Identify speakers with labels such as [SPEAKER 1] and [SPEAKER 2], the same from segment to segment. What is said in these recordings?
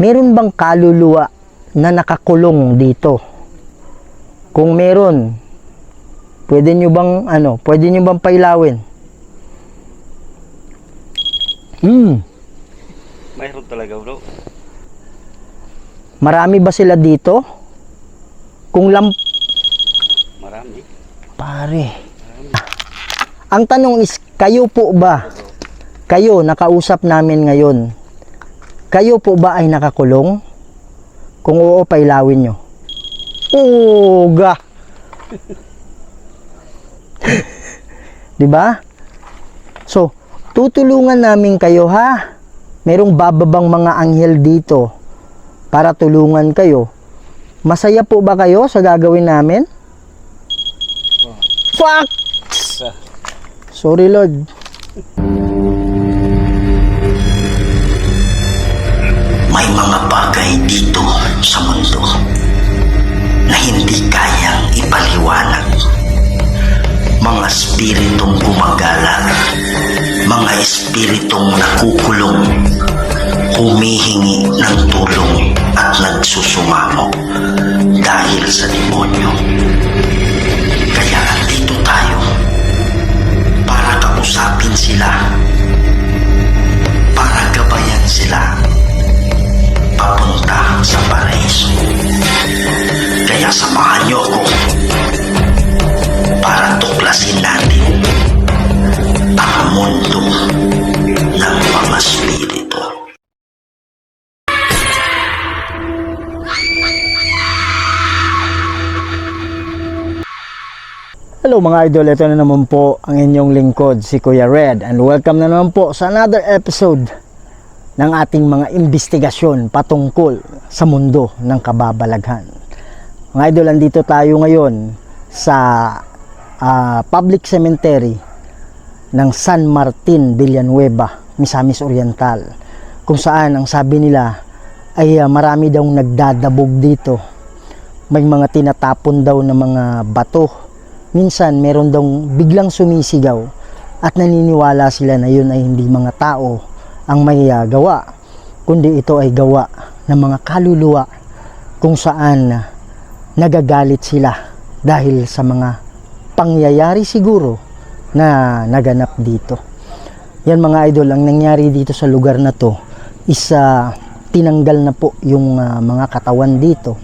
[SPEAKER 1] meron bang kaluluwa na nakakulong dito? Kung meron, pwede nyo bang pailawin?
[SPEAKER 2] Mayroon talaga, bro.
[SPEAKER 1] Marami ba sila dito?
[SPEAKER 2] Marami.
[SPEAKER 1] Pare. Ang tanong is, kayo po ba? Kayo, nakausap namin ngayon. Kayo po ba ay nakakulong? Kung oo, pailawin nyo. Uga! Diba? So, tutulungan namin kayo, ha? Merong bababang mga anghel dito para tulungan kayo. Masaya po ba kayo sa gagawin namin? Fuck! Sorry, Lord.
[SPEAKER 3] May mga bagay dito sa mundo na hindi kayang ipaliwanag. Mga espiritong gumagala, mga espiritong nakukulong, humihingi ng tulong at nagsusumamo dahil sa demonyo. Kaya andito tayo para kausapin sila, para gabayan sila papunta sa paraiso. Kaya samahan niyo ako para tuklasin natin ang mundo ng mga spirito.
[SPEAKER 1] Hello mga idol, ito na naman po ang inyong lingkod, si Kuya Red, and welcome na naman po sa another episode ng ating mga investigasyon patungkol sa mundo ng kababalaghan. Mga idol, andito tayo ngayon sa public cemetery ng San Martin, Villanueva, Misamis Oriental, kung saan ang sabi nila ay marami daw nagdadabog dito. May mga tinatapon daw na mga bato. Minsan meron daw biglang sumisigaw at naniniwala sila na yun ay hindi mga tao ang may gawa, kundi ito ay gawa ng mga kaluluwa kung saan nagagalit sila dahil sa mga pangyayari siguro na naganap dito. Yan mga idol, ang nangyari dito sa lugar na to is tinanggal na po yung mga katawan dito.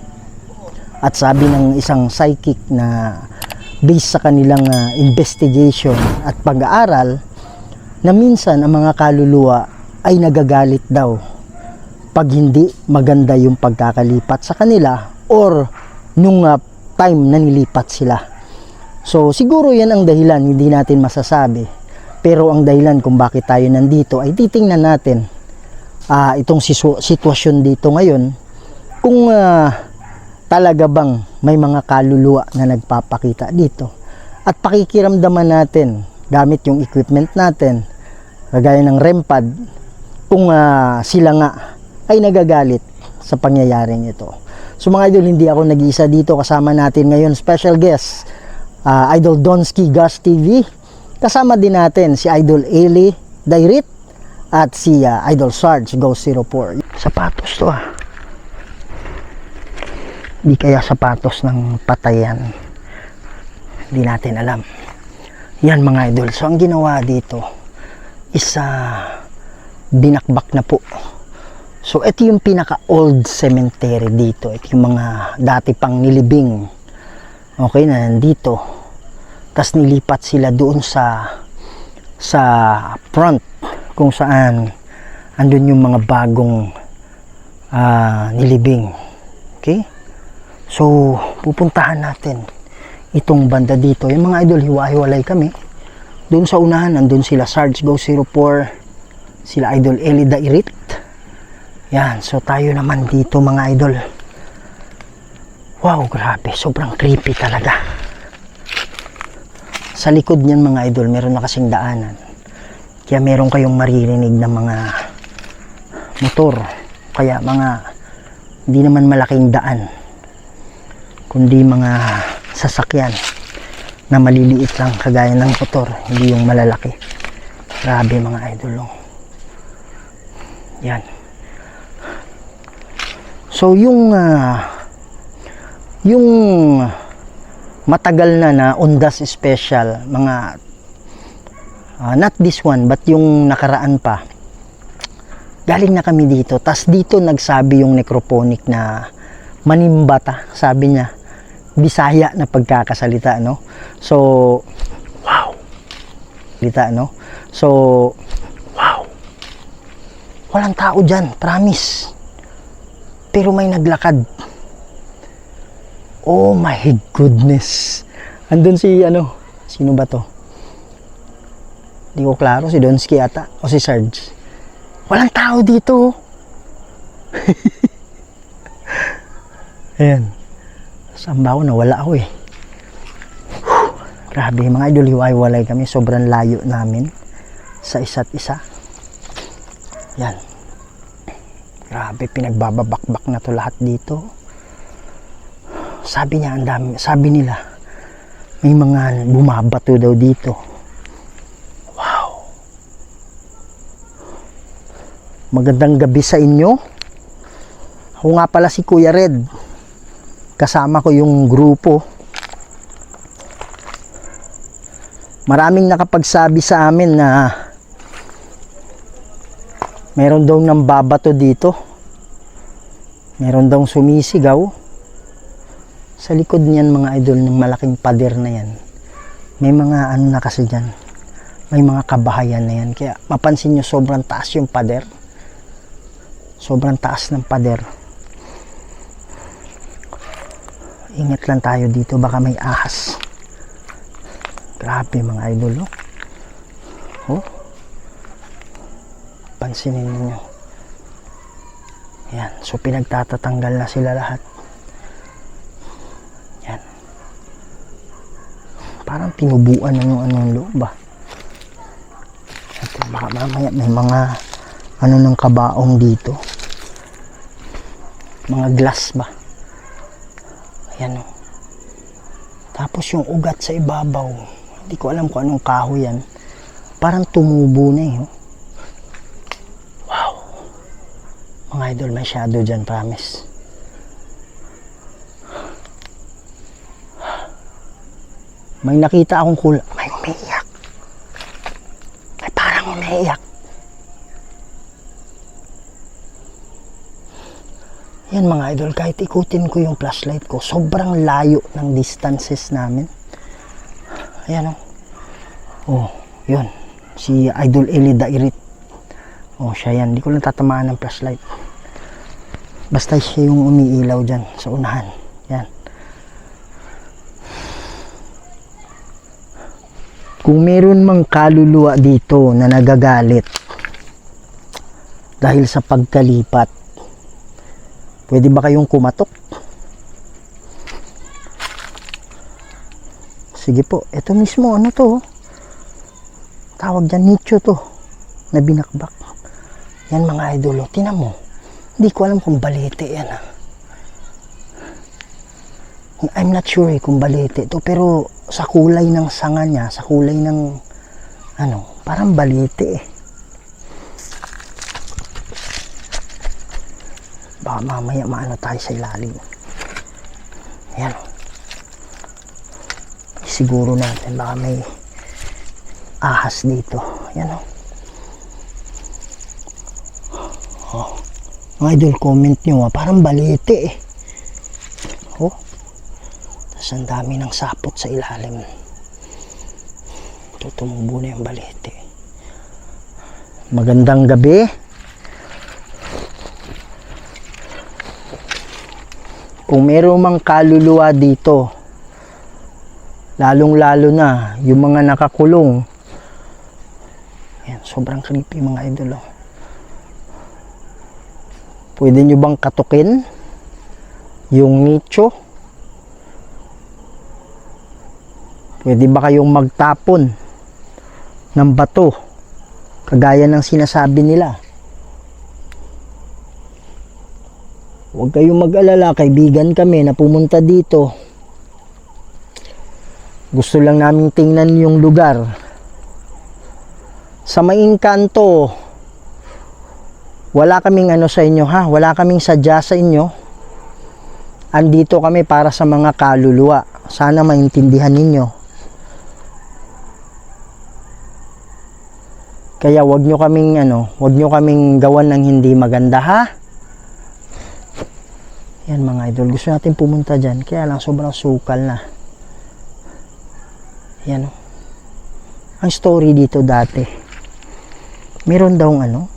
[SPEAKER 1] At sabi ng isang psychic na based sa kanilang investigation at pag-aaral, na minsan ang mga kaluluwa ay nagagalit daw pag hindi maganda yung pagkakalipat sa kanila or nung time na nilipat sila. So siguro yan ang dahilan, hindi natin masasabi. Pero ang dahilan kung bakit tayo nandito ay titingnan natin itong sitwasyon dito ngayon, kung talaga bang may mga kaluluwa na nagpapakita dito. At pakikiramdaman natin gamit yung equipment natin, kagaya ng REM pad, kung sila nga ay nagagalit sa pangyayaring ito. So mga idol, hindi ako nag-iisa dito. Kasama natin ngayon special guest, Idol Donski Gas TV. Kasama din natin si Idol Eli Dairit at si Idol Sarge Ghost 04. Sapatos to Di kaya sapatos ng patayan? Hindi natin alam. Yan mga idol. So ang ginawa dito is binakbak na po. So ito yung pinaka old cemetery dito. Ito yung mga dati pang nilibing. Okay na nandito. Tas nilipat sila doon sa front kung saan andun yung mga bagong nilibing. Okay? So pupuntahan natin itong banda dito. Yung mga idol, hiwa-hiwalay kami. Doon sa unahan, nandun sila Sarge Ghost 04, sila Idol Eli Dairit. Yan, so tayo naman dito mga idol. Wow, grabe, sobrang creepy talaga. Sa likod niyan mga idol, meron na kasing daanan. Kaya meron kayong maririnig na mga motor. Kaya mga, hindi naman malaking daan, kundi mga sasakyan na maliliit lang kagaya ng motor, hindi yung malalaki. Grabe mga idol. Yan. So yung matagal na Ondas Special, mga not this one but yung nakaraan pa, galing na kami dito. Tas dito nagsabi yung necrophonic na manimbata, sabi niya, Bisaya na pagkakasalita, no? So wow, salita, no? So wow, walang tao dyan, promise, pero may naglakad. Oh my goodness, andun si sino ba to? Di ko klaro, si Donsky ata o si Sarge. Walang tao dito. Ayan, saan ba ako? Nawala ako eh. Grabe mga idol, hiwa-hiwalay kami, sobrang layo namin sa isa't isa. Yan, grabe, pinagbababakbak na to lahat dito. Sabi niya, ang dami, sabi nila, may mga bumabato daw dito. Wow. Magandang gabi sa inyo. Ako nga pala si Kuya Red. Kasama ko yung grupo. Maraming nakapagsabi sa amin na meron daw nang babato dito. Meron daw sumisigaw. Sa likod niyan mga idol, ng malaking pader na yan, may mga na kasi dyan, may mga kabahayan na yan. Kaya mapansin nyo, sobrang taas yung pader. Sobrang taas ng pader. Ingat lang tayo dito, baka may ahas. Grabe mga idol, oh. Oh. Pansinin niyo. Yan, so pinagtatatanggal na sila lahat. Yan. Parang pinubuan na yung anong loob ba. Ito, baka mamaya may mga ng kabaong dito. Mga glass ba. Ayan, oh. Tapos yung ugat sa ibabaw, hindi ko alam kung anong kahoy yan. Parang tumubo na eh. Oh. Wow. Mga idol, may shadow dyan, promise. May nakita akong may umiiyak. May parang umiiyak. Yan mga idol, kahit ikutin ko yung flashlight ko, sobrang layo ng distances namin. Ayan, oh. Oh, yun. Si Idol Eli Dairit. Oh, siya yan. Di ko lang tatamaan ng flashlight. Basta siya yung umiilaw dyan sa unahan. Yan. Kung meron mang kaluluwa dito na nagagalit dahil sa pagkalipat, pwede ba kayong kumatok? Sige po, ito mismo, ano to? Tawag dyan, nicho to, na binakbak. Yan mga idolo, tinan mo. Hindi ko alam kung balete yan, ha. I'm not sure kung balete to, pero sa kulay ng sanga niya, sa kulay ng, parang balete eh. Baka mamaya maano tayo sa ilalim. Ayan. Siguro natin baka may ahas dito. Ayan, oh. Oh. Mga idol, comment nyo, parang balete eh. Oh. Tapos ang dami ng sapot sa ilalim. Tutumubo na yung balete. Magandang gabi. Kung meron mang kaluluwa dito, lalong-lalo na yung mga nakakulong, yan, sobrang creepy mga idol. Pwede nyo bang katukin yung nicho? Pwede ba kayong magtapon ng bato kagaya ng sinasabi nila? Huwag kayong mag-alala, kaibigan kami na pumunta dito. Gusto lang namin tingnan yung lugar. Sa Mainkanto, wala kaming sa inyo, ha? Wala kaming sadya sa inyo. andito kami para sa mga kaluluwa. Sana maintindihan ninyo. Kaya wag nyo kaming gawan ng hindi maganda, ha? Yan mga idol, gusto natin pumunta dyan, kaya lang sobrang sukal na. Yan o. Ang story dito dati, meron daw mga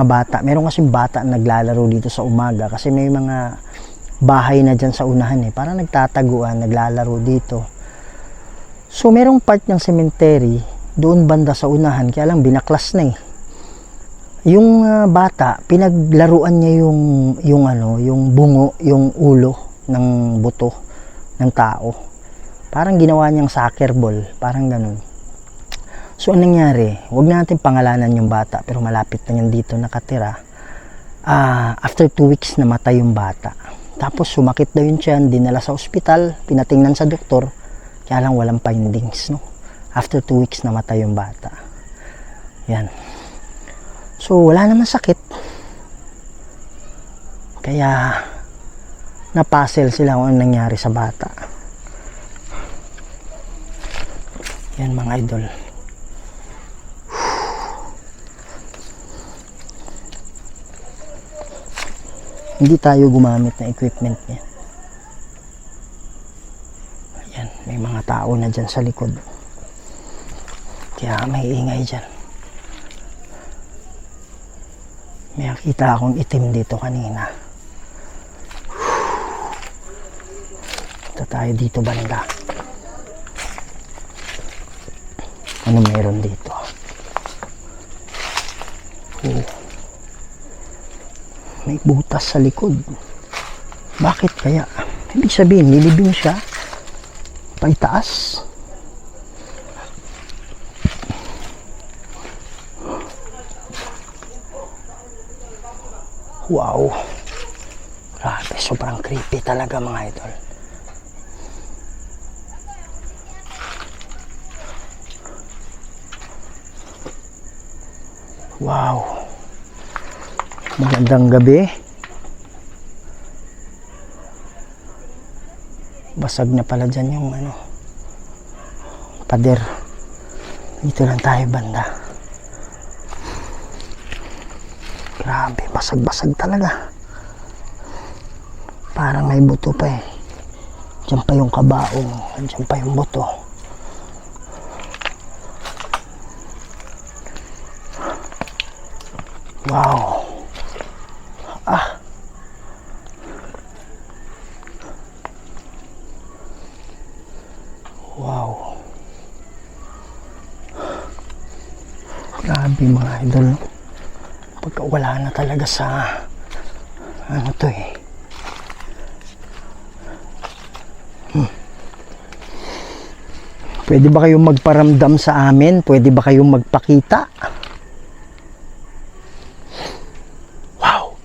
[SPEAKER 1] bata, meron kasing bata naglalaro dito sa umaga kasi may mga bahay na dyan sa unahan parang nagtataguan, naglalaro dito. So merong part ng cemetery doon banda sa unahan, kaya lang binaklas na yung bata, pinaglaruan niya yung bungo, yung ulo ng buto ng tao. Parang ginawa niyang soccer ball, parang ganun. So anong nangyari? Huwag natin pangalanan yung bata, pero malapit na yan dito nakatira. After 2 weeks namatay yung bata. Tapos sumakit daw yung tiyan, dinala sa ospital, pinatingnan sa doktor, kaya lang walang findings, no? After 2 weeks namatay yung bata. Yan. So wala naman sakit. Kaya napuzzle sila kung anong nangyari sa bata. Yan mga idol. Hindi tayo gumamit ng equipment niya. Ayan, may mga tao na dyan sa likod. Kaya may ingay dyan. May nakita akong itim dito kanina. Ito tayo dito banda. Ano meron dito? May butas sa likod. Bakit kaya? Ibig sabihin, nilibing siya paitaas. Wow. Grabe, sobrang creepy talaga mga idol. Wow. Magandang gabi. Basag na pala dyan yung pader. Dito lang tayo banda. Grabe, basag-basag talaga. Parang may buto pa Diyan pa yung kabaong, diyan pa yung buto. Wow. Wow. Grabe mga idol. Pagka wala na talaga sa to Pwede ba kayong magparamdam sa amin? Pwede ba kayong magpakita? Wow.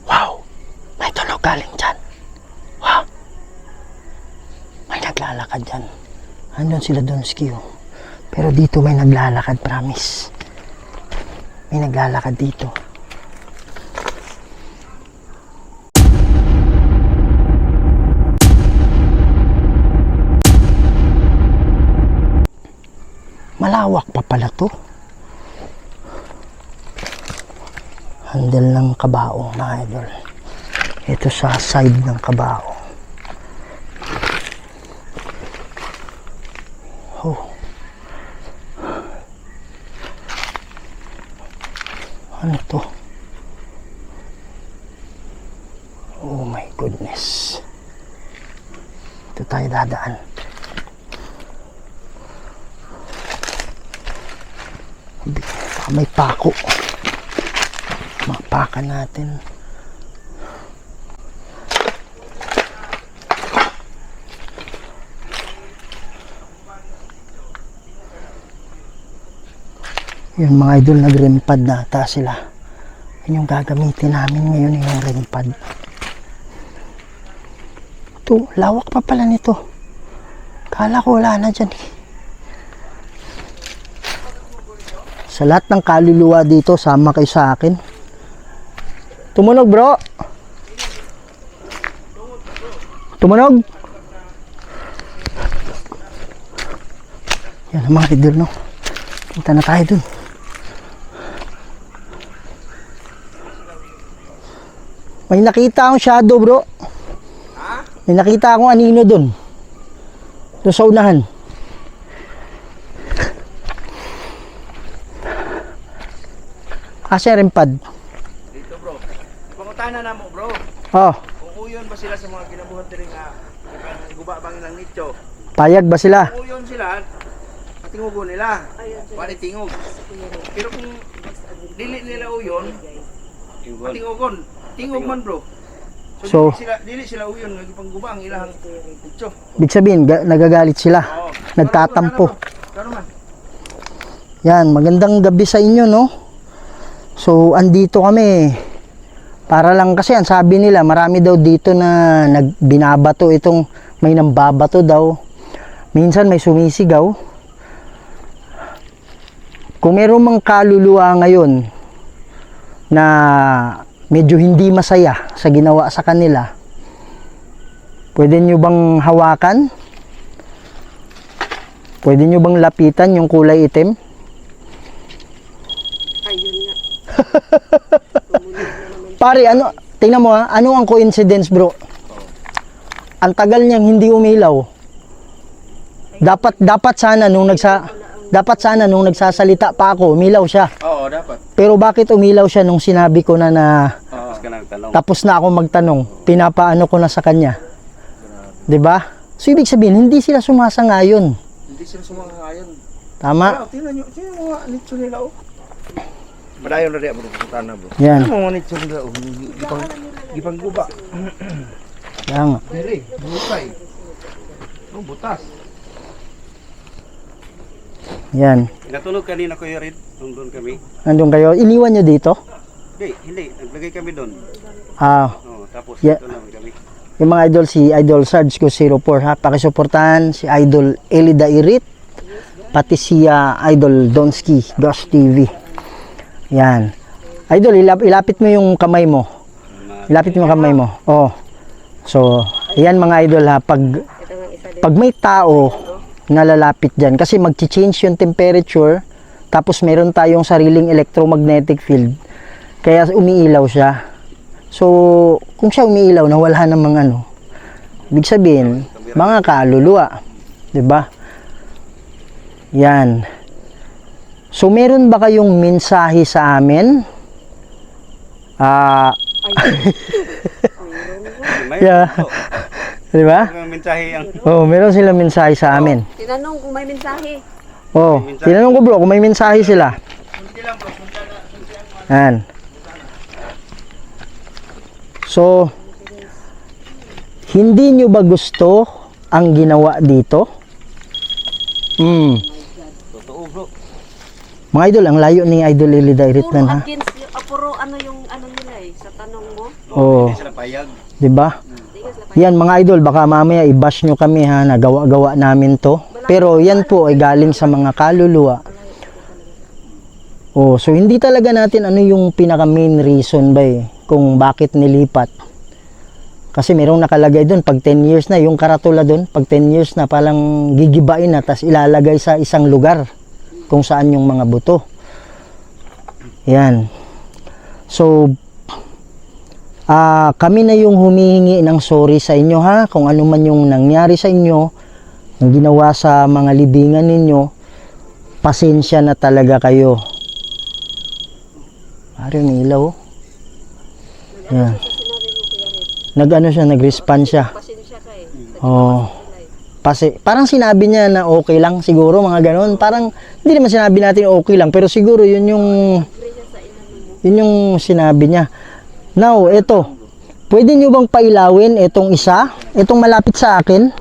[SPEAKER 1] Wow. May tunog galing dyan. Wow. May naglalakad dyan. Andun sila Donski. Pero dito may naglalakad, promise. May naglalakad dito. Malawak pa pala to. Handle ng kabaong mga idol. Ito sa side ng kabaong. Oh. Ano to? Oh my goodness. Ito tayo dadaan. Baka may pako. Mapakan natin. Yung mga idol, nag-rempad na ata sila. Yun yung gagamitin namin ngayon, yung rempad. Ito, lawak pa pala nito. Kala ko wala na dyan Sa lahat ng kaluluwa dito, sama kayo sa akin. Ito Tumunog bro. Tumunog. Yan ang mga idol, no? Punta na tayo dun. May nakita akong shadow bro. May nakita akong anino dun. Doon sa unahan. Asa rin pad.
[SPEAKER 4] Dito bro. Pangutana na mo bro.
[SPEAKER 1] Oh,
[SPEAKER 4] Kung uyon ba sila sa mga kinabuhat diri nga guba bang ilang nicho?
[SPEAKER 1] payag ba sila?
[SPEAKER 4] Kung uyon sila, patingugon nila. Wala tingog. Pero kung dili nila uyon, patingugon. Tingog man bro.
[SPEAKER 1] So,
[SPEAKER 4] dili sila uyon nga gipangguba ang ilang nicho.
[SPEAKER 1] ibig sabihin, nagagalit sila.
[SPEAKER 4] Oo.
[SPEAKER 1] Nagtatampo.
[SPEAKER 4] Karon man.
[SPEAKER 1] Yan, magandang gabi sa inyo, no? So, andito kami. Para lang kasi, ang sabi nila, marami daw dito na binabato itong, may nambabato daw. Minsan may sumisigaw. Kung meron mang kaluluwa ngayon na medyo hindi masaya sa ginawa sa kanila, pwede nyo bang hawakan? Pwede nyo bang lapitan yung kulay itim? Pare, ano, tingnan mo ha, ano ang coincidence bro? Ang tagal niyang hindi umilaw. Dapat sana nung nagsasalita pa ako, umilaw siya.
[SPEAKER 4] Oo, dapat.
[SPEAKER 1] Pero bakit umilaw siya nung sinabi ko na
[SPEAKER 2] Tapos ka nagtanong.
[SPEAKER 1] tapos na ako magtanong, pinapaano ko na sa kanya. 'Di ba? So ibig sabihin, hindi sila sumasangayon.
[SPEAKER 4] Hindi sila sumangayon.
[SPEAKER 1] Tama?
[SPEAKER 4] Tingnan nyo, sino mga nicho nila oh. Madayon na rin bro, pangutana bro.
[SPEAKER 1] Yan.
[SPEAKER 4] Ano mga nicho nila oh, gipangguba.
[SPEAKER 1] Kaya nga.
[SPEAKER 4] Dili, bukay. Oh, butas.
[SPEAKER 1] Yan.
[SPEAKER 2] Natunog kanina ko Red, nung doon kami.
[SPEAKER 1] Nandun kayo. Iniwan nyo dito?
[SPEAKER 2] Hindi. Naglagay kami doon.
[SPEAKER 1] Ah,
[SPEAKER 2] Tapos
[SPEAKER 1] Yeah.
[SPEAKER 2] dito naman kami.
[SPEAKER 1] yung mga idol, si Idol Sarge ko 04 ha. Pakisuportahan si Idol Elida Irit. Pati si Idol Donski, Gosh TV. Yan. Idol, ilapit mo yung kamay mo. Ilapit mo yung kamay mo. Oh. So, ayan mga idol ha. Pag may tao na lalapit dyan, kasi mag-change yung temperature, tapos meron tayong sariling electromagnetic field, kaya umiilaw siya. So, kung siya umiilaw na wala namang ano, ibig sabihin, mga kaluluwa. 'Di ba? Yan. So, meron ba kayong mensahe sa amin?
[SPEAKER 2] May
[SPEAKER 1] Yeah. 'Di ba?
[SPEAKER 2] mensahe ang
[SPEAKER 1] Oh, meron silang mensahe sa amin.
[SPEAKER 5] Tinanong kung may mensahe.
[SPEAKER 1] Oh, tinanong ko bro kung may mensahe sila. Yan. So, hindi nyo ba gusto ang ginawa dito?
[SPEAKER 2] totoo bro.
[SPEAKER 1] Mga idol, ang layo ni Idol Elida
[SPEAKER 5] Puro
[SPEAKER 1] Iritnan ha.
[SPEAKER 5] against, puro ano yung ano nila eh, sa tanong mo.
[SPEAKER 1] Oh,
[SPEAKER 2] Hindi sila payag.
[SPEAKER 1] 'di ba?
[SPEAKER 5] Hindi ka sila
[SPEAKER 1] Yan mga idol, baka mamaya i-bash nyo kami ha, nagawa-gawa namin to. Pero yan po ay galing sa mga kaluluwa. Oh, so hindi talaga natin ano yung pinaka main reason ba eh, kung bakit nilipat. Kasi merong nakalagay doon, pag 10 years na, yung karatula doon, pag 10 years na palang gigibain na, tas ilalagay sa isang lugar kung saan yung mga buto. Yan. So, kami na yung humihingi ng sorry sa inyo ha, kung ano man yung nangyari sa inyo, ang ginawa sa mga libingan ninyo, pasensya na talaga kayo. Pare, may ilaw. Yan. Nag-ano siya, nag-respond siya.
[SPEAKER 5] pasensya ka eh.
[SPEAKER 1] Oh. Parang sinabi niya na okay lang siguro, mga ganun. Parang hindi naman sinabi natin okay lang, pero siguro yun yung sinabi niya. Now, ito. Pwede nyo bang pailawin itong isa? Itong malapit sa akin?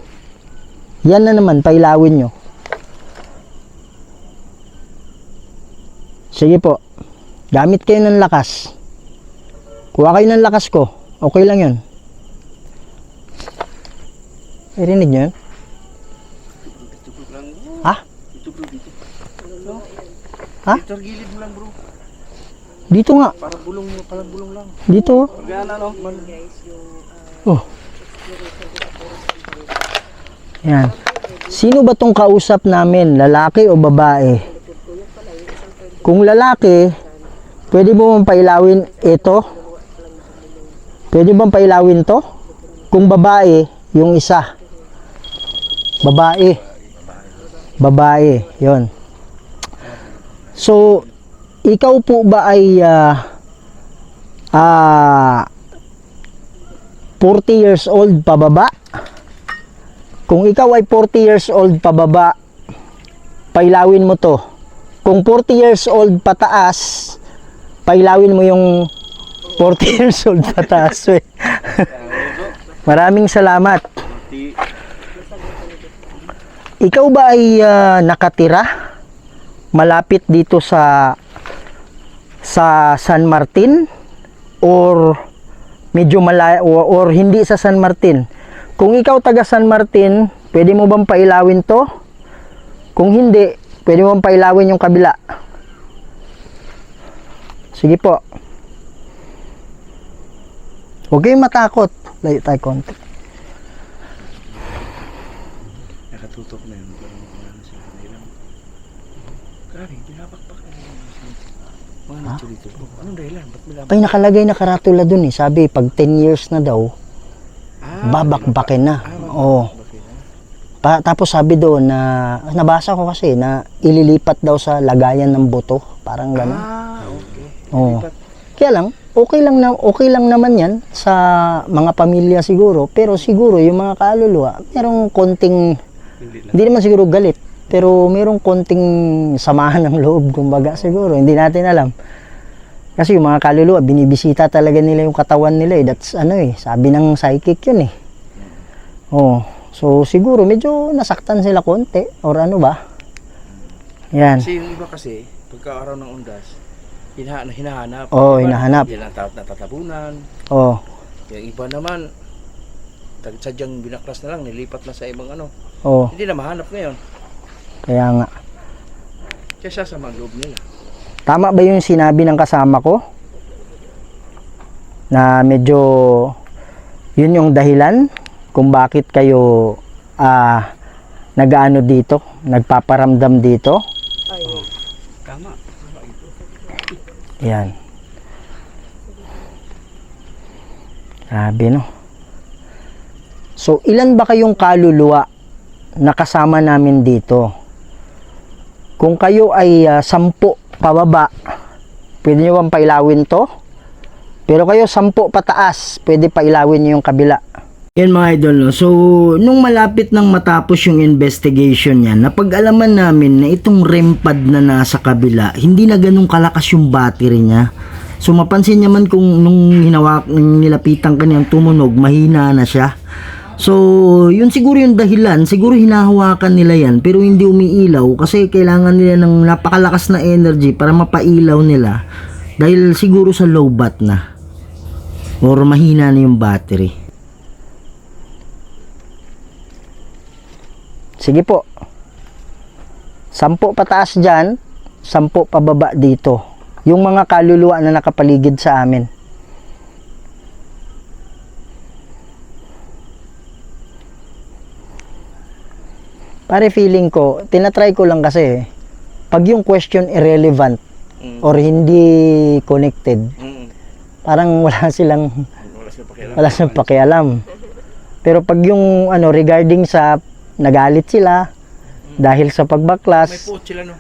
[SPEAKER 1] Yan na naman, pailawin nyo. Sige po. Gamit kayo ng lakas. Kuha kayo ng lakas ko. Okay lang yun. Irinig nyo yun? Ha? Ha?
[SPEAKER 4] Dito gilid mo lang bro.
[SPEAKER 1] Dito nga.
[SPEAKER 4] Parang bulong lang.
[SPEAKER 1] Dito.
[SPEAKER 2] Organa, no?
[SPEAKER 1] Oh. Yan. Sino ba tong kausap namin? Lalaki o babae? Kung lalaki, pwede mo bang pailawin ito? Pwede bang pailawin to? Kung babae, yung isa. Babae. Babae. Yon. So, ikaw po ba ay 40 years old pababa? Kung ikaw ay 40 years old pababa, pailawin mo to. Kung 40 years old pataas, pailawin mo yung 40 years old pataas. Maraming salamat. Ikaw ba ay nakatira malapit dito sa San Martin or medyo malayo or hindi sa San Martin? Kung ikaw taga San Martin, pwede mo bang pailawin to? Kung hindi, pwede mo bang pailawin yung kabila? Sige po. Huwag kayong matakot. Layo tayo konti.
[SPEAKER 4] Nakatutok na yun. Parang wala na sila kanilang. Grabe, pinapakpak na yun. Mga nito dito. Anong dahilan? Ba't nila?
[SPEAKER 1] Ay, nakalagay na karatula dun eh. Sabi, pag 10 years na daw, babakbakin na. Oo. Tapos sabi doon na, nabasa ko kasi na ililipat daw sa lagayan ng buto. Parang gano'n.
[SPEAKER 4] Okay.
[SPEAKER 1] Oo. Kaya lang, okay lang naman yan sa mga pamilya siguro. Pero siguro yung mga kaluluwa, merong konting, hindi naman siguro galit, pero merong konting samahan ng loob, kumbaga siguro. Hindi natin alam. Kasi yung mga kaluluwa, binibisita talaga nila yung katawan nila eh. That's sabi ng psychic yun eh. Oh, so siguro medyo nasaktan sila konti or ano ba? Yan.
[SPEAKER 4] Kasi yung iba kasi, pagka-araw ng undas, hinahanap.
[SPEAKER 1] Oo,
[SPEAKER 4] Iba,
[SPEAKER 1] hinahanap.
[SPEAKER 4] Yan ang natatabunan.
[SPEAKER 1] Oh,
[SPEAKER 4] Yung iba naman, sadyang binaklas na lang, nilipat na sa ibang ano.
[SPEAKER 1] oh,
[SPEAKER 4] Hindi na mahanap ngayon.
[SPEAKER 1] kaya nga.
[SPEAKER 4] Kaya sa loob nila.
[SPEAKER 1] Tama ba yung sinabi ng kasama ko? Na medyo yun yung dahilan kung bakit kayo nag-ano dito, nagpaparamdam dito?
[SPEAKER 2] Tama.
[SPEAKER 1] Yan. Grabe no. So ilan ba kayong kaluluwa na kasama namin dito? Kung kayo ay 10 pababa, pwede nyo bang pailawin to? Pero kayo 10 pataas, pwede pailawin nyo yung kabila. Yan mga idol, no? So nung malapit nang matapos yung investigation niya, napag-alaman namin na itong REM pad na nasa kabila, hindi na ganun kalakas yung battery niya. So mapansin niya man kung nung nilapitan kanyang tumunog, mahina na siya. So yun siguro yung dahilan, siguro hinahawakan nila yan pero hindi umiilaw kasi kailangan nila ng napakalakas na energy para mapailaw nila dahil siguro sa low bat na or mahina na yung battery. Sige po. 10 pataas dyan, 10 pababa dito. Yung mga kaluluwa na nakapaligid sa amin. Pare feeling ko, tinatry ko lang kasi, pag yung question irrelevant or hindi connected, parang wala silang pakialam. Pero pag yung regarding sa nagalit sila dahil sa pagbaklas,
[SPEAKER 4] May poot sila no?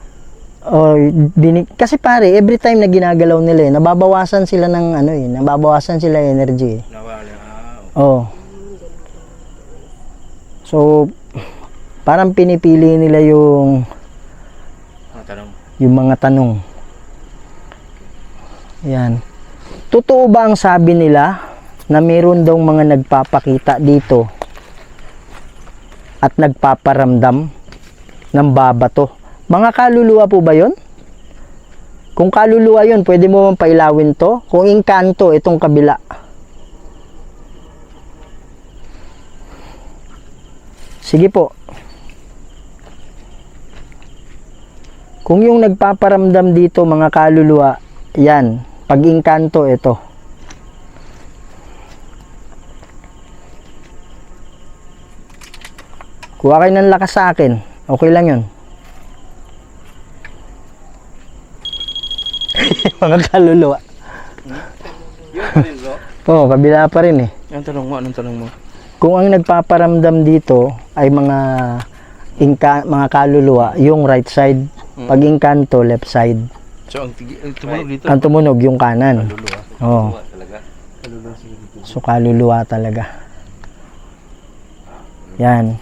[SPEAKER 1] kasi pare, every time na ginagalaw nila, nababawasan sila ng nababawasan sila energy.
[SPEAKER 4] Nawala.
[SPEAKER 1] Oh. So, parang pinipili nila yung mga tanong. Yan. Totoo ba ang sabi nila na meron daw mga nagpapakita dito at nagpaparamdam ng babato? Mga kaluluwa po ba yun? Kung kaluluwa yun, pwede mo bang pailawin to? Kung inkanto, itong kabila. Sige po. Kung yung nagpaparamdam dito mga kaluluwa, yan, Pag inkanto, ito. Kuha kayo ng lakas sa akin. Okay lang yun. Mga kaluluwa.
[SPEAKER 2] Yun pa rin bro.
[SPEAKER 1] Oo, kabila pa rin eh.
[SPEAKER 2] Anong tanong mo? Anong tanong mo?
[SPEAKER 1] Kung ang nagpaparamdam dito ay mga mga kaluluwa, yung right side. Pag inkanto, left side.
[SPEAKER 2] So ang tumunog dito.
[SPEAKER 1] Ang tumunog yung kanan.
[SPEAKER 2] Kaluluwa.
[SPEAKER 1] Oo.
[SPEAKER 2] Kaluluwa talaga. Kaluluwa siguro.
[SPEAKER 1] So kaluluwa talaga. Yan.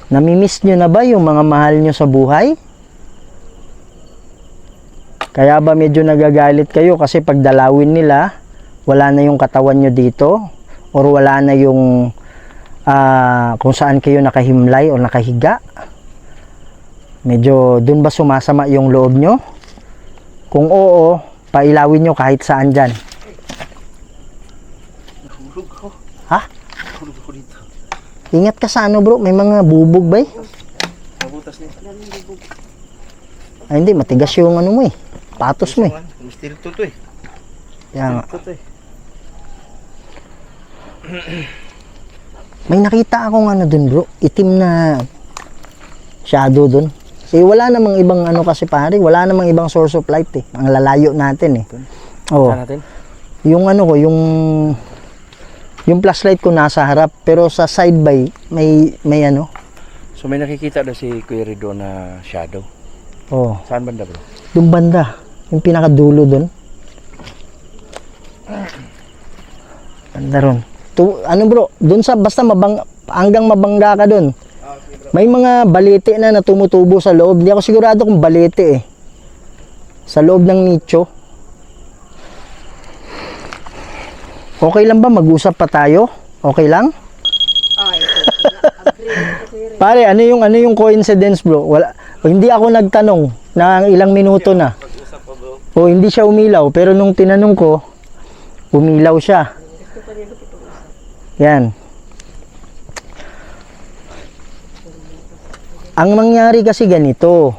[SPEAKER 1] Namimiss nyo na ba yung mga mahal nyo sa buhay? Kaya ba medyo nagagalit kayo kasi pag dalawin nila, wala na yung katawan nyo dito? Or wala na yung kung saan kayo nakahimlay o nakahiga? Medyo dun ba sumasama yung loob nyo? Kung oo, pailawin nyo kahit saan dyan.
[SPEAKER 2] Nahulog ako.
[SPEAKER 1] Ha?
[SPEAKER 2] Nahulog ako dito.
[SPEAKER 1] Ingat ka sa ano bro, may mga bubog ba eh?
[SPEAKER 2] Nabutas niya.
[SPEAKER 1] Ay hindi, matigas yung ano mo eh. Patos mo eh.
[SPEAKER 2] Misteryo to eh.
[SPEAKER 1] Kaya nga.
[SPEAKER 2] Ito eh.
[SPEAKER 1] May nakita akong ano dun bro, itim na shadow dun. Eh wala namang ibang ano kasi pare, wala namang ibang source of light eh. Ang lalayo natin eh. Oo.
[SPEAKER 2] Saan natin?
[SPEAKER 1] Yung ano ko, yung flashlight ko nasa harap, pero sa side by may ano.
[SPEAKER 2] So may nakikita daw si Kuya Rido na shadow.
[SPEAKER 1] Oh,
[SPEAKER 2] Saan banda bro?
[SPEAKER 1] yung banda, yung pinakadulo dun. Banda ron. Ano bro, dun sa basta hanggang mabangga ka dun. May mga balete na tumutubo sa loob. Hindi ako sigurado kung balete eh. Sa loob ng nicho. Okay lang ba mag-usap pa tayo? Okay lang?
[SPEAKER 5] Ay, agree.
[SPEAKER 1] Pare, ano yung coincidence bro? Wala, hindi ako nagtanong na ilang minuto na.
[SPEAKER 2] Pag-usap pa bro.
[SPEAKER 1] O hindi siya umilaw, pero nung tinanong ko, umilaw siya. Yan. Ang mangyari kasi ganito,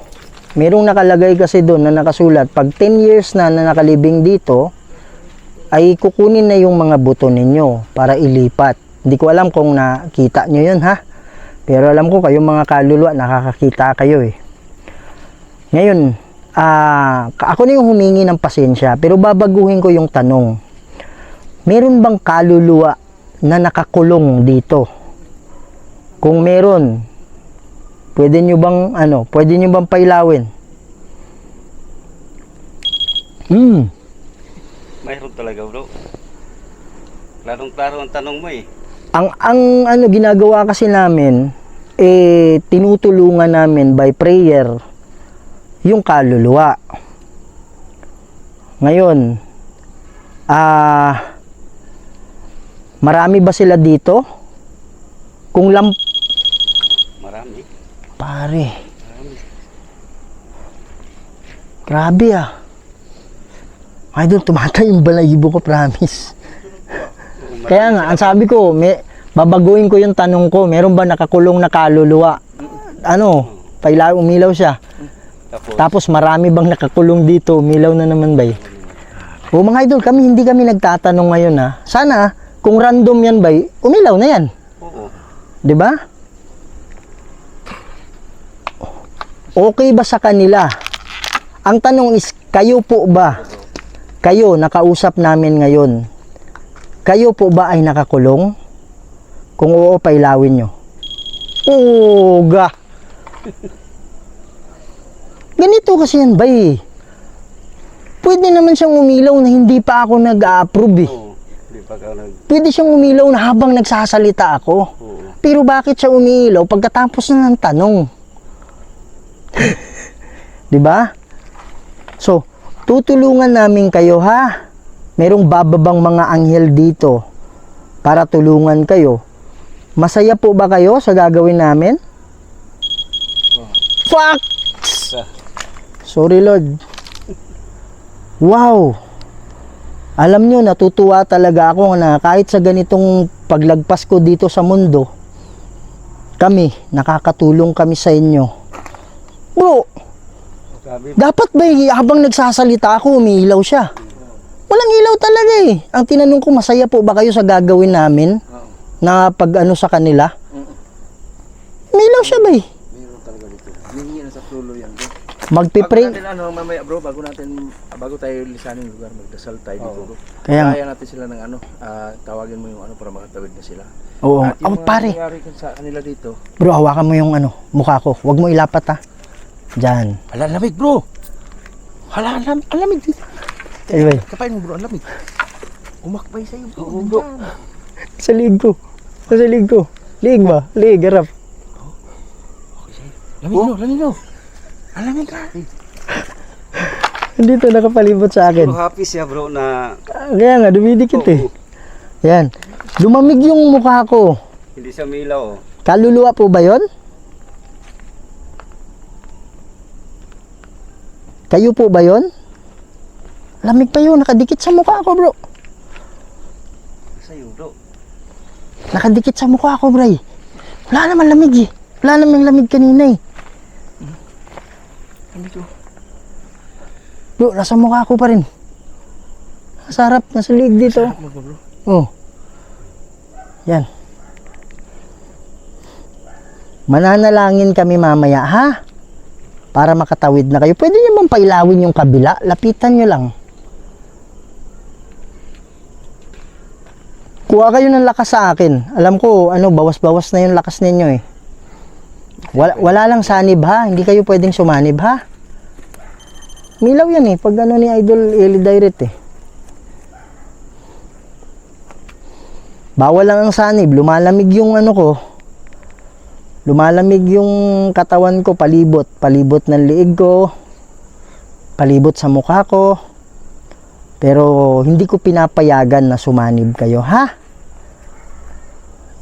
[SPEAKER 1] merong nakalagay kasi doon na nakasulat, pag 10 years na nakalibing dito, ay kukunin na yung mga buto ninyo para ilipat. Hindi ko alam kung nakita nyo yun ha. Pero alam ko kayong mga kaluluwa, nakakakita kayo eh. Ngayon, ako na yung humingi ng pasensya, pero babaguhin ko yung tanong. Meron bang kaluluwa na nakakulong dito? Kung meron, pwede nyo bang pailawin?
[SPEAKER 2] Mayroon talaga bro. Klarong-klaro ang tanong mo eh.
[SPEAKER 1] Ang ginagawa kasi namin, tinutulungan namin by prayer yung kaluluwa. Ngayon, marami ba sila dito? Kung
[SPEAKER 2] Marami.
[SPEAKER 1] pare. Grabe ah. Ay doon, tumatay yung balahibo ko, promise. Kaya nga, ang sabi ko, babaguhin ko yung tanong ko, meron ba nakakulong na kaluluwa? Umilaw siya. Tapos marami bang nakakulong dito, umilaw na naman ba? O mga idol, hindi kami nagtatanong ngayon ha. Sana, kung random yan ba, umilaw na yan.
[SPEAKER 2] Oo.
[SPEAKER 1] 'Di ba? Okay ba sa kanila? Ang tanong is, kayo po ba? Kayo, nakausap namin ngayon. Kayo po ba ay nakakulong? Kung oo, pailawin nyo. Uga! Ganito kasi yan, bay. Pwede naman siyang umilaw na hindi pa ako nag-a-approve eh.
[SPEAKER 2] Oo. Hindi pa ka
[SPEAKER 1] Pwede siyang umilaw na habang nagsasalita ako.
[SPEAKER 2] Oo.
[SPEAKER 1] Pero bakit siya umiilaw pagkatapos na ng tanong? 'Di ba? So, tutulungan namin kayo ha. Merong bababang mga anghel dito para tulungan kayo. Masaya po ba kayo sa gagawin namin? Fuck! Sorry Lord. Wow! Alam nyo, natutuwa talaga ako na kahit sa ganitong paglagpas ko dito sa mundo, nakakatulong kami sa inyo. Bro, Dapat ba habang nagsasalita ako, umiilaw siya? Walang ilaw talaga eh. Ang tinanong ko, masaya po ba kayo sa gagawin namin? Na pag ano sa kanila? Umiilaw siya ba eh?
[SPEAKER 4] Meron talaga dito. Hihingi na sa tulo yan. Bro.
[SPEAKER 1] Magpipray.
[SPEAKER 4] Bago natin mamaya bro, bago tayo lisanin yung lugar, magdasal tayo dito bro.
[SPEAKER 1] Kaya-
[SPEAKER 4] Kaya natin sila ng tawagin mo yung para makatawid na sila.
[SPEAKER 1] Oo.
[SPEAKER 4] At yung mga
[SPEAKER 1] Pare.
[SPEAKER 4] nangyari sa kanila dito.
[SPEAKER 1] Bro, hawakan mo yung mukha ko. Huwag mo ilapat ha. Diyan.
[SPEAKER 4] Hala, lamig bro! Hala, lamig dito.
[SPEAKER 1] Anyway,
[SPEAKER 4] Kapain mo bro, ang lamig. Umakbay sa'yo bro.
[SPEAKER 1] sa liig ko. Sa liig ko. Liig ba? Liig, harap.
[SPEAKER 4] Lamig no. Ang lamig ka.
[SPEAKER 1] Dito nakapalibot sa akin.
[SPEAKER 6] Happy siya bro na
[SPEAKER 1] Kaya nga, dumidikit eh. Yan. Lumamig yung mukha ko.
[SPEAKER 6] hindi siya milaw.
[SPEAKER 1] Kaluluwa po ba yon? Kayo po ba yon? Lamig pa yun, nakadikit sa mukha ko bro.
[SPEAKER 6] Sa'yo bro.
[SPEAKER 1] Nakadikit sa mukha ko bro. Wala naman lamig eh. Wala naman lamig kanina eh. Bro, nasa mukha ko pa rin. Nasa harap, nasa liig dito. Oh. Yan. Mananalangin kami mamaya ha? Para makatawid na kayo. Pwede nyo bang pailawin yung kabila? Lapitan nyo lang. Kuha kayo ng lakas sa akin. Alam ko, bawas-bawas na yung lakas ninyo eh. Wala lang sanib ha. Hindi kayo pwedeng sumanib ha. Milaw yan eh. Pag ni Idol Eli Direct eh. Bawal lang ang sanib. Lumalamig yung ko. Lumalamig yung katawan ko. Palibot. Palibot ng liig ko. Palibot sa mukha ko. Pero hindi ko pinapayagan na sumanib kayo ha.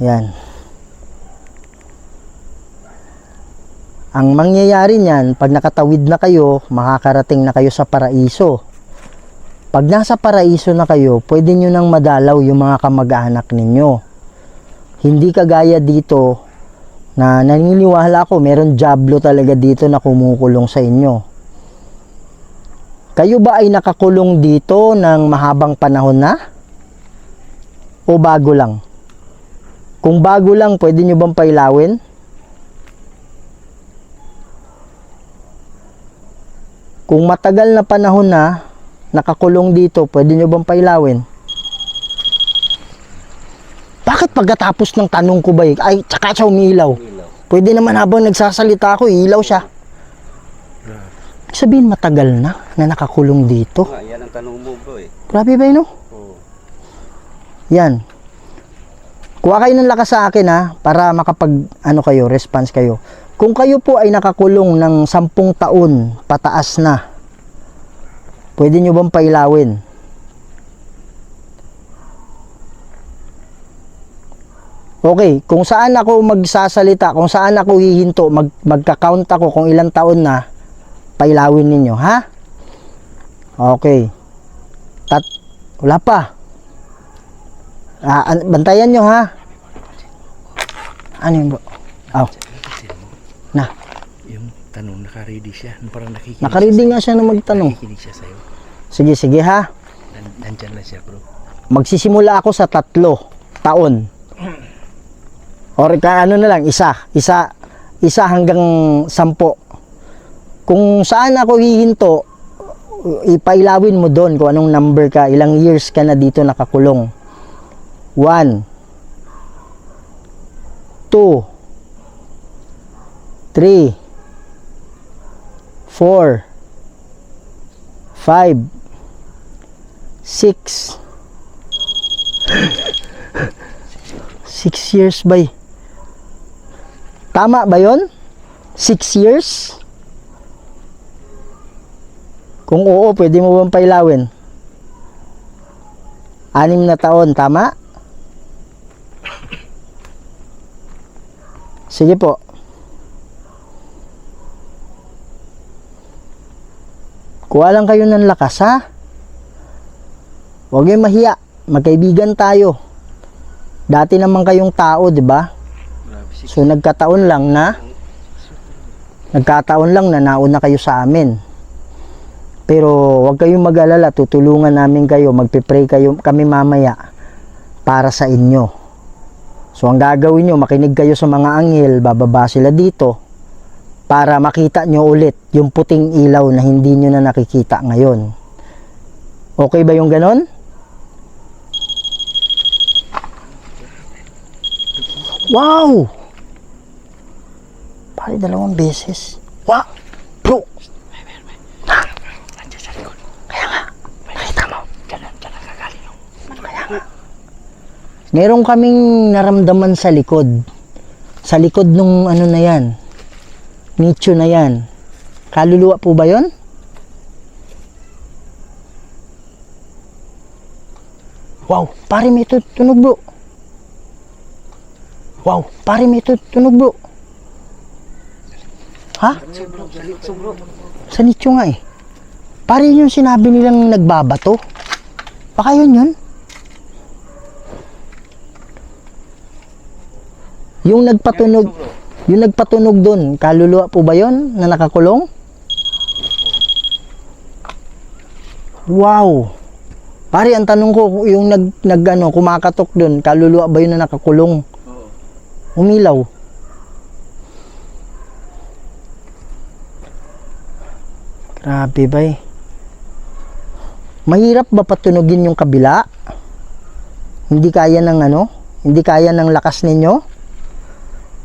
[SPEAKER 1] Yan. Ang mangyayari niyan, pag nakatawid na kayo, makakarating na kayo sa paraiso. Pag nasa paraiso na kayo, pwede nyo nang madalaw yung mga kamag-anak ninyo. Hindi kagaya dito na naniniwala ko, meron diablo talaga dito na kumukulong sa inyo. Kayo ba ay nakakulong dito ng mahabang panahon na? O bago lang? Kung bago lang, pwede nyo bang pailawin? Kung matagal na panahon na nakakulong dito, pwede nyo bang pailawin? Bakit pagkatapos ng tanong ko ba ay tsaka siya umiilaw? Pwede naman habang nagsasalita ako, ilaw siya. Sabihin matagal na nakakulong dito.
[SPEAKER 6] Yan ang tanong mo bro eh.
[SPEAKER 1] Grabe ba yun?
[SPEAKER 6] Oo.
[SPEAKER 1] Yan. Kuha kayo ng lakas sa akin ha, para makapag kayo, response kayo. Kung kayo po ay nakakulong ng 10 taon pataas na, pwede nyo bang pailawin? Okay, kung saan ako magsasalita, kung saan ako hihinto, magka-count ako kung ilang taon na, pailawin ninyo, ha? Okay. Wala pa. Bantayan nyo, ha? Ano yun, bro? Oh. Na.
[SPEAKER 2] Yung tanong, naka-ready siya. Parang nakikinig
[SPEAKER 1] Nakaready nga siya na magtanong.
[SPEAKER 2] Nakikinig siya sa'yo.
[SPEAKER 1] Sige, ha?
[SPEAKER 2] Nandyan lang siya, bro.
[SPEAKER 1] Magsisimula ako sa 3 taon. Or na lang, isa hanggang 10. Kung saan ako hihinto, ipailawin mo doon kung anong number ka, ilang years ka na dito nakakulong. 1, 2, 3, 4, 5, 6. 6 years ba? Tama ba yon? 6 years? Kung oo, pwede mo bang pailawin? 6 na taon, tama? Sige po. Kuha lang kayo ng lakas, ha? Huwag kayong mahiya. Magkaibigan tayo. Dati naman kayong tao, di ba? So nagkataon lang na nauna kayo sa amin. Pero huwag kayong mag-alala, tutulungan namin kayo, magpipray kayo kami mamaya para sa inyo. So ang gagawin nyo, makinig kayo sa mga anghel, bababa sila dito para makita nyo ulit yung puting ilaw na hindi nyo na nakikita ngayon. Okay ba yung ganon? Wow! Pare, 2 beses. Wow! Bro! Meron kaming naramdaman sa likod. Sa likod nung ano na yan. Nicho na yan. Kaluluwa po ba yon? Wow, pare may tunog bro. Wow, pare may tunog bro. Ha? Sa nicho nga eh. Pare yung sinabi nilang nagbabato. Baka yun? Yung nagpatunog doon, kaluluwa po ba yon na nakakulong? Wow! Pare, ang tanong ko, yung kumakatok doon, kaluluwa ba yun na nakakulong? Umilaw. Grabe ba eh. Mahirap ba patunogin yung kabila? Hindi kaya ng lakas ninyo?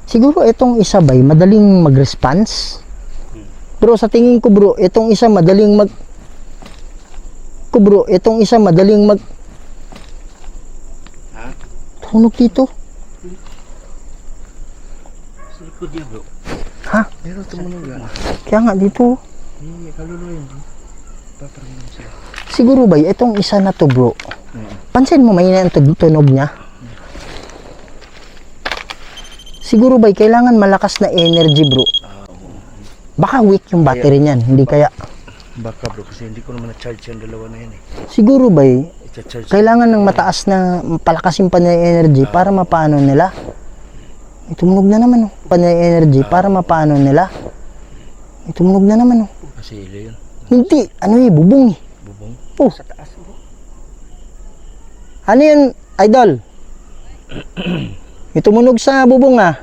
[SPEAKER 1] Siguro itong isa ba'y madaling mag-response? Bro, sa tingin ko bro, itong isa madaling tunog dito.
[SPEAKER 2] Sa likod niya bro.
[SPEAKER 1] Ha?
[SPEAKER 2] Meron tumunog yan.
[SPEAKER 1] Kaya nga dito.
[SPEAKER 2] May kaluluwa yun bro. Paparamdam sila.
[SPEAKER 1] Siguro ba itong isa na to bro? Pansin mo may ang tunog niya? Siguro ba kailangan malakas na energy bro? Baka weak yung battery niyan, hindi kaya.
[SPEAKER 2] Baka bro, kasi hindi ko naman na-charge yung dalawa na yan eh.
[SPEAKER 1] Siguro ba
[SPEAKER 2] I-charge.
[SPEAKER 1] kailangan ng mataas na palakasin pa na energy para mapaano nila? Tumunog na naman oh. Pa na energy para mapaano nila? Tumunog na naman oh.
[SPEAKER 2] Kasi ilo yun.
[SPEAKER 1] Hindi, bubong eh.
[SPEAKER 2] Bubong.
[SPEAKER 1] Oh.
[SPEAKER 2] Sa taas bro.
[SPEAKER 1] Ano yun, idol? Tumunog sa bubong ah.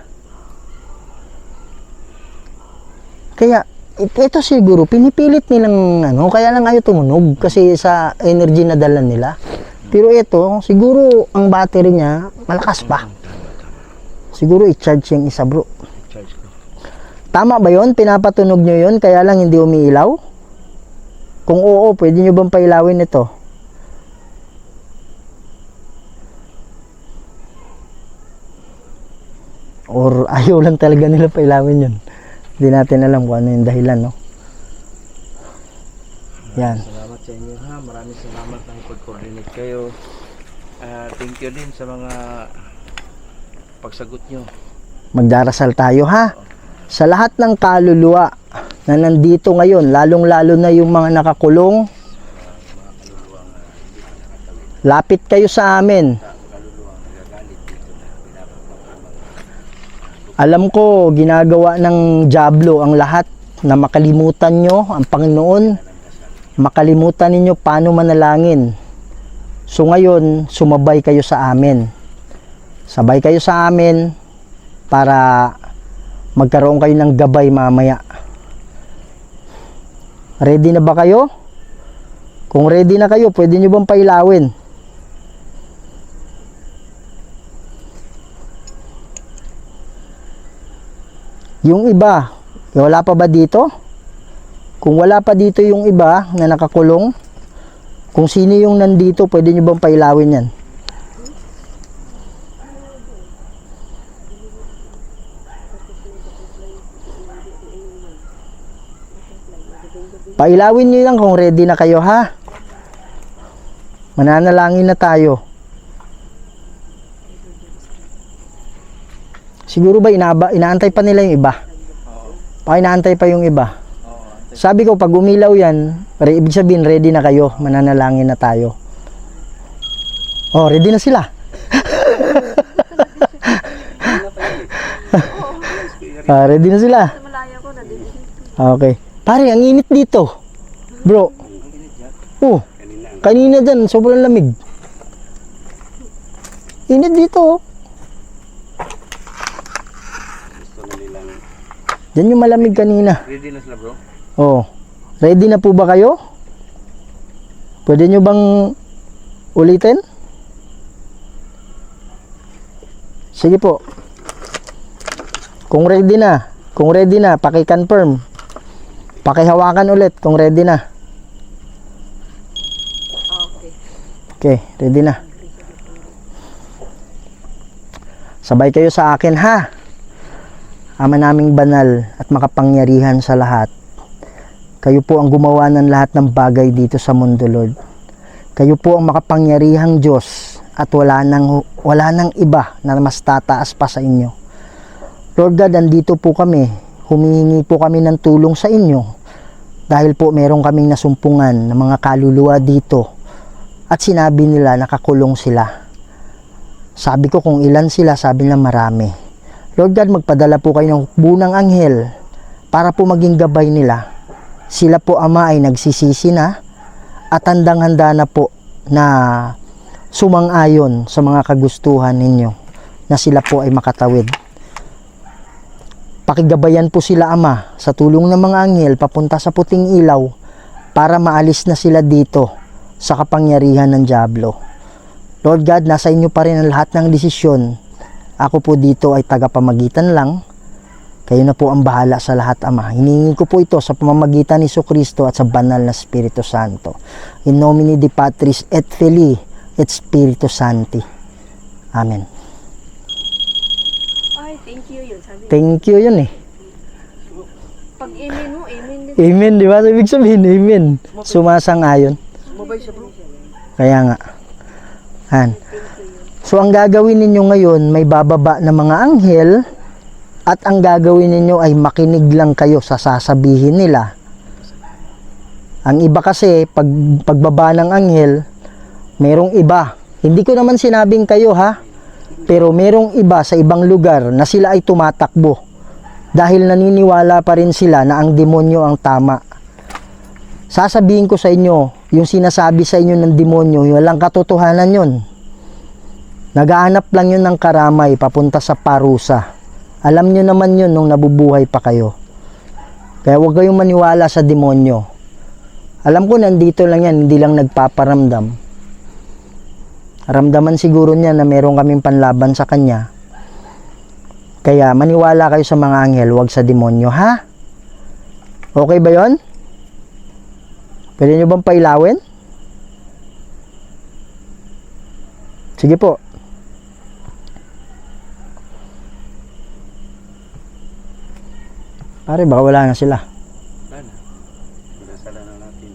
[SPEAKER 1] Kaya ito siguro pinipilit nilang kaya lang ayaw tumunog kasi sa energy na dala nila. Pero ito siguro ang battery niya malakas pa. Siguro i-charge yung isa bro.
[SPEAKER 2] I-charge ko.
[SPEAKER 1] Tama ba yon? Pinapatunog nyo yon kaya lang hindi umiilaw? Kung oo, pwede nyo bang pailawin ito? Or ayaw lang talaga nila pailawin yun. Hindi natin alam kung ano yung dahilan, no? Yan.
[SPEAKER 2] Salamat sa inyo ha. Maraming salamat na ipag-coordinate kayo. Thank you din sa mga pagsagot nyo.
[SPEAKER 1] Magdarasal tayo, ha? Sa lahat ng kaluluwa na nandito ngayon, lalong-lalo na yung mga nakakulong, lapit kayo sa amin. Alam ko, ginagawa ng dyablo ang lahat na makalimutan nyo ang Panginoon, makalimutan ninyo paano manalangin. So ngayon, sumabay kayo sa amin. Sabay kayo sa amin para magkaroon kayo ng gabay mamaya. Ready na ba kayo? Kung ready na kayo, pwede nyo bang pailawin? Yung iba, wala pa ba dito? Kung wala pa dito yung iba na nakakulong, kung sino yung nandito, pwede nyo bang pailawin yan? Pailawin nyo lang kung ready na kayo, ha? Mananalangin na tayo. Siguro ba inaantay pa nila yung iba? Pa inaantay pa yung iba. Sabi ko pag umilaw yan, ibig sabihin ready na kayo, mananalangin na tayo. Oh, ready na sila. Ready na sila. Okay. Pare, ang init dito. Bro, Oh,
[SPEAKER 6] Kanina ang
[SPEAKER 1] kanina dyan, sobrang lamig. Init dito, oh.
[SPEAKER 6] gusto na nilang
[SPEAKER 1] Dyan yung malamig kanina.
[SPEAKER 2] Ready na sila bro?
[SPEAKER 1] Oh, ready na po ba kayo? Pwede nyo bang ulitin? Sige po. Kung ready na, paki-confirm. Pakihawakan ulit kung ready na.
[SPEAKER 5] Okay.
[SPEAKER 1] Okay, ready na. Sabay kayo sa akin, ha? Ama naming banal at makapangyarihan sa lahat. Kayo po ang gumawa ng lahat ng bagay dito sa mundo, Lord. Kayo po ang makapangyarihang Diyos at wala nang iba na mas tataas pa sa inyo. Lord God, andito po kami. Humihingi po kami ng tulong sa inyo dahil po meron kaming nasumpungan ng mga kaluluwa dito at sinabi nila nakakulong sila. Sabi ko kung ilan sila, sabi nila marami. Lord God, magpadala po kayo ng bunang anghel para po maging gabay nila. Sila po, Ama, ay nagsisisi na at handang-handa na po na sumang-ayon sa mga kagustuhan ninyo na sila po ay makatawid. Pakigabayan po sila, Ama, sa tulong ng mga anghel papunta sa puting ilaw para maalis na sila dito sa kapangyarihan ng dyablo. Lord God, nasa inyo pa rin ang lahat ng desisyon. Ako po dito ay tagapamagitan lang. Kayo na po ang bahala sa lahat, Ama. Hiningi ko po ito sa pamamagitan ni Jesucristo at sa banal na Espiritu Santo. In nomine Dei Patris et Filii et Spiritus Sancti. Amen.
[SPEAKER 5] Ay, thank you yun. Sabi,
[SPEAKER 1] Thank you yun eh.
[SPEAKER 5] pag amen mo, amen din.
[SPEAKER 1] Amen, di ba? Ibig sabihin, amen. Sumasang-ayon.
[SPEAKER 4] Sumabay siya bro.
[SPEAKER 1] Kaya nga. Han. So, ang gagawin ninyo ngayon, may bababa na mga anghel at ang gagawin ninyo ay makinig lang kayo sa sasabihin nila. Ang iba kasi, pagbaba ng anghel, merong iba. Hindi ko naman sinabing kayo ha, pero merong iba sa ibang lugar na sila ay tumatakbo dahil naniniwala pa rin sila na ang demonyo ang tama. Sasabihin ko sa inyo, yung sinasabi sa inyo ng demonyo, walang katotohanan yun. Nagaanap lang yun ng karamay papunta sa parusa. Alam nyo naman yun nung nabubuhay pa kayo. Kaya huwag kayong maniwala sa demonyo. Alam ko nandito lang yan, hindi lang nagpaparamdam. Ramdaman siguro niya na meron kaming panlaban sa kanya. Kaya maniwala kayo sa mga anghel, huwag sa demonyo, ha? Okay ba yon? Pwede nyo bang pailawin? Sige po. Pare, baka wala na sila.
[SPEAKER 2] Wala na.
[SPEAKER 6] pinasalan na natin.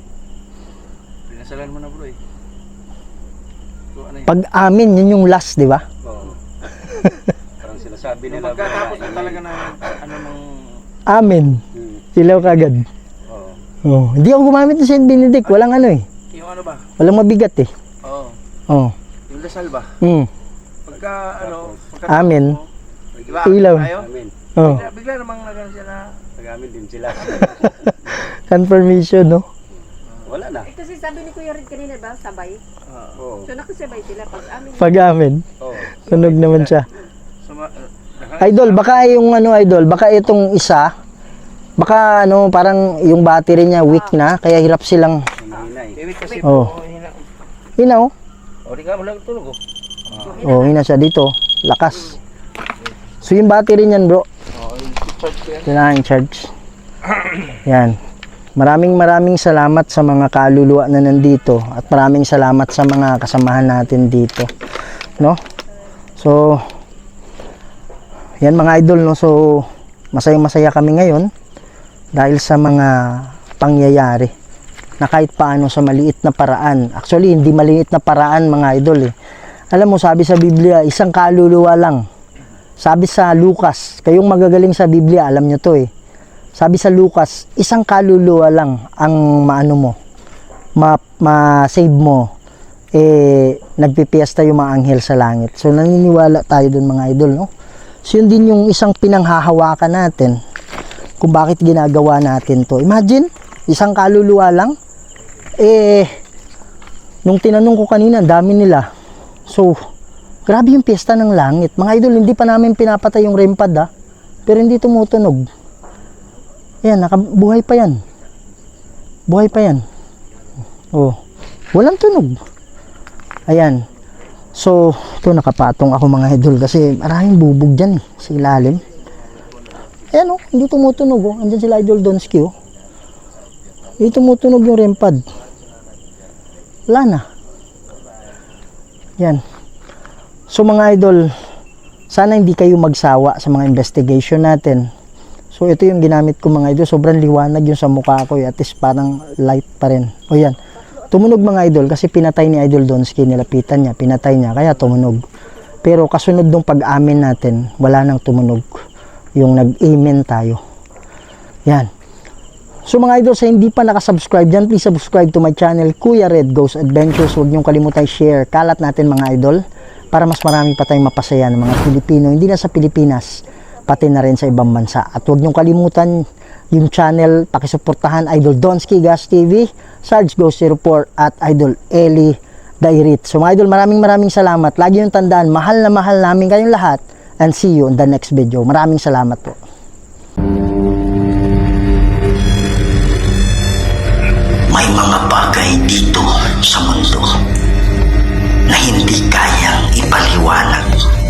[SPEAKER 2] Pinasalan mo na bro eh. So, ano yun?
[SPEAKER 1] Pag amin, yun yung last, di ba?
[SPEAKER 6] Oo. Parang sinasabi
[SPEAKER 2] Nung
[SPEAKER 6] nila.
[SPEAKER 2] magkatapos na
[SPEAKER 6] bro,
[SPEAKER 2] talaga ng ano nung
[SPEAKER 1] Amin. Silaw kagad.
[SPEAKER 6] Oo.
[SPEAKER 1] Oh, hindi ako gumamit ng Saint Benedict. Walang ano eh.
[SPEAKER 2] yung ano ba?
[SPEAKER 1] Walang mabigat eh.
[SPEAKER 2] Oo.
[SPEAKER 1] Oh.
[SPEAKER 2] Yung dasal ba? Pagka ano,
[SPEAKER 1] Amin.
[SPEAKER 2] Diba?
[SPEAKER 1] Ilaw.
[SPEAKER 2] Tayo?
[SPEAKER 6] Amin.
[SPEAKER 1] Oh.
[SPEAKER 2] Bigla namang nagano siya na
[SPEAKER 6] Nag-amin din sila.
[SPEAKER 1] Confirmation, no?
[SPEAKER 6] Wala na.
[SPEAKER 5] Eh, kasi sabi ni Kuya Red kanina ba, sabay?
[SPEAKER 6] Oo.
[SPEAKER 5] So nakasabay sila pag amin.
[SPEAKER 1] Pag amin.
[SPEAKER 6] Oo.
[SPEAKER 1] Sunog naman siya.
[SPEAKER 2] suma,
[SPEAKER 1] Idol, baka yung ano, idol, baka itong isa, baka ano, parang yung battery niya weak na, kaya hirap silang,
[SPEAKER 6] Mahina eh.
[SPEAKER 2] Iwit kasi
[SPEAKER 1] Oh.
[SPEAKER 2] hina.
[SPEAKER 1] hinaw.
[SPEAKER 2] O di ka wala tulog oh.
[SPEAKER 1] Oh, hina siya dito. Lakas. So yung battery niyan, bro,
[SPEAKER 2] Oh, yung charge ko yan.
[SPEAKER 1] kailangan i-charge. Yan. Maraming salamat sa mga kaluluwa na nandito at maraming salamat sa mga kasamahan natin dito. No? So, yan mga idol, no? So, masaya kami ngayon dahil sa mga pangyayari na kahit paano sa maliit na paraan. Actually, hindi maliit na paraan mga idol eh. Alam mo, sabi sa Biblia, isang kaluluwa lang. Sabi sa Lucas, kayong magagaling sa Biblia, alam nyo to eh. Sabi sa Lucas, isang kaluluwa lang ang maano mo, ma-save mo, nagpipiesta yung mga anghel sa langit. So naniniwala tayo dun mga idol, no? So yun din yung isang pinanghahawakan natin kung bakit ginagawa natin to. Imagine, isang kaluluwa lang, Nung tinanong ko kanina, ang dami nila. So, grabe yung piyesta ng langit. Mga idol, hindi pa namin pinapatay yung REM pad, pero hindi tumutunog. Ayan, buhay pa yan. Buhay pa yan. Oh, walang tunog. Ayan. So, ito nakapatong ako mga idol kasi maraming bubog dyan sa ilalim. Ayan hindi tumutunog Andyan sila Idol Donsky Hindi tumutunog yung REM pad. Wala na. Yan. So mga idol, sana hindi kayo magsawa sa mga investigation natin. So ito yung ginamit ko mga idol. Sobrang liwanag yung sa mukha ko. At least parang light pa rin. O yan. Tumunog mga idol kasi pinatay ni Idol Donsky. Nilapitan niya. Pinatay niya. Kaya tumunog. Pero kasunod nung pag-amin natin, wala nang tumunog. Yung nag-amen tayo. Yan. So mga idol, sa hindi pa nakasubscribe dyan, please subscribe to my channel, Kuya Red Goes Adventures. Huwag niyong kalimutan share. Kalat natin mga idol para mas marami pa tayong mapasaya ng mga Pilipino. Hindi na sa Pilipinas, pati na rin sa ibang bansa. At huwag niyong kalimutan yung channel, pakisuportahan Idol Donsky Gas TV, Sarge Ghost 04 at Idol Eli Dairit. So mga idol, maraming salamat. Lagi yung tandaan, mahal na mahal namin kayong lahat. And see you in the next video. Maraming salamat po.
[SPEAKER 3] May mga bagay dito sa mundo na hindi kayang ipaliwanag